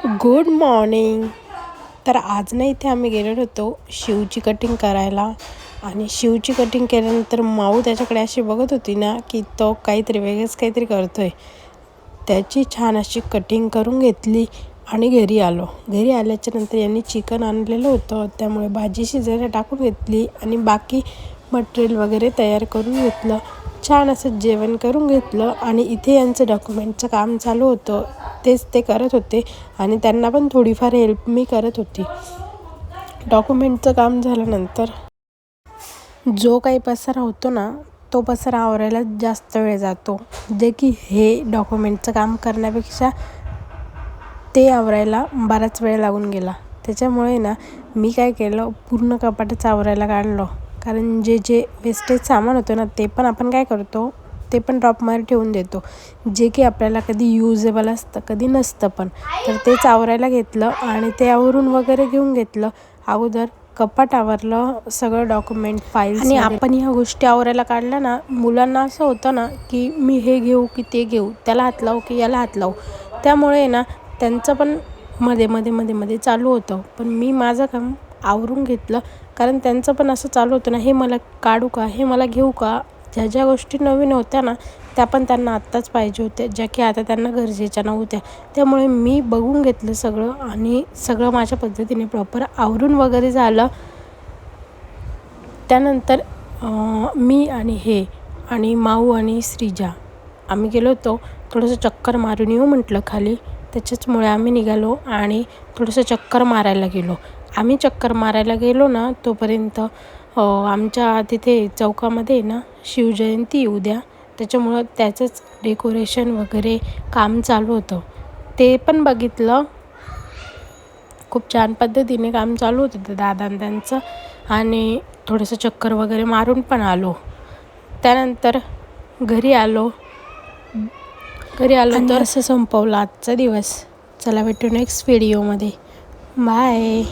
Good morning. तर आज ना इथे आम्ही गेलेलो होतो शिवची कटिंग करायला. आणि शिवची कटिंग केल्यानंतर माऊ त्याच्याकडे अशी बघत होती ना की तो काहीतरी वेगळंच काहीतरी करतोय. त्याची छान अशी कटिंग करून घेतली आणि घरी आलो. घरी आल्याच्या नंतर यांनी चिकन आणलेलं होतं, त्यामुळे भाजी शिजायला टाकून घेतली आणि बाकी मटेरियल वगैरे तयार करून घेतलं. छान असं जेवण करून घेतलं आणि इथे यांचं डॉक्युमेंटचं काम चालू होतं, तेच ते करत होते आणि त्यांना पण थोडीफार हेल्प मी करत होती. डॉक्युमेंटचं काम झाल्यानंतर जो काही पसारा होतो ना, तो पसारा आवरायला जास्त वेळ जातो, जे की हे डॉक्युमेंटचं काम करण्यापेक्षा ते आवरायला बराच वेळ लागून गेला. त्याच्यामुळे ना मी काय केलं, पूर्ण कपाटच आवरायला काढलं. कारण जे वेस्टेज सामान होतं ना, ते पण आपण काय करतो, ते पण ड्रॉपमध्ये ठेवून देतो, जे की आपल्याला कधी युजेबल असतं कधी नसतं पण. तर तेच आवरायला घेतलं आणि ते आवरून वगैरे घेऊन घेतलं. अगोदर कपाट आवरलं, सगळं डॉक्युमेंट फाईल्स. आणि आपण ह्या गोष्टी आवरायला काढल्या ना, मुलांना असं होतं ना की मी हे घेऊ की ते घेऊ, त्याला हात लावू की याला हात लावू. त्यामुळे ना त्यांचं पण मध्ये चालू होतं. पण मी माझं काम आवरून घेतलं, कारण त्यांचं पण असं चालू होतं ना, हे मला काढू का, हे मला घेऊ का. ज्या गोष्टी नवीन होत्या ना, त्या पण त्यांना आत्ताच पाहिजे होत्या, ज्या की आता त्यांना गरजेच्या नव्हत्या. त्यामुळे मी बघून घेतलं सगळं आणि सगळं माझ्या पद्धतीने प्रॉपर आवरून वगैरे झालं. त्यानंतर मी आणि माऊ आणि श्रीजा आम्ही गेलो होतो थोडंसं चक्कर मारून येऊ म्हटलं खाली. त्याच्याचमुळे आम्ही निघालो आणि थोडंसं चक्कर मारायला गेलो. आम्ही चक्कर मारायला गेलो ना, तोपर्यंत आमच्या तिथे चौकामध्ये ना शिवजयंती उद्या, त्याच्यामुळं त्याचंच डेकोरेशन वगैरे काम चालू होतं, ते पण बघितलं. खूप छान पद्धतीने काम चालू होतं ते दादा त्यांचं. आणि थोडंसं चक्कर वगैरे मारून पण आलो. त्यानंतर घरी आलो तर असं संपवला आजचा दिवस. चला भेटू नेक्स्ट व्हिडिओमध्ये. बाय.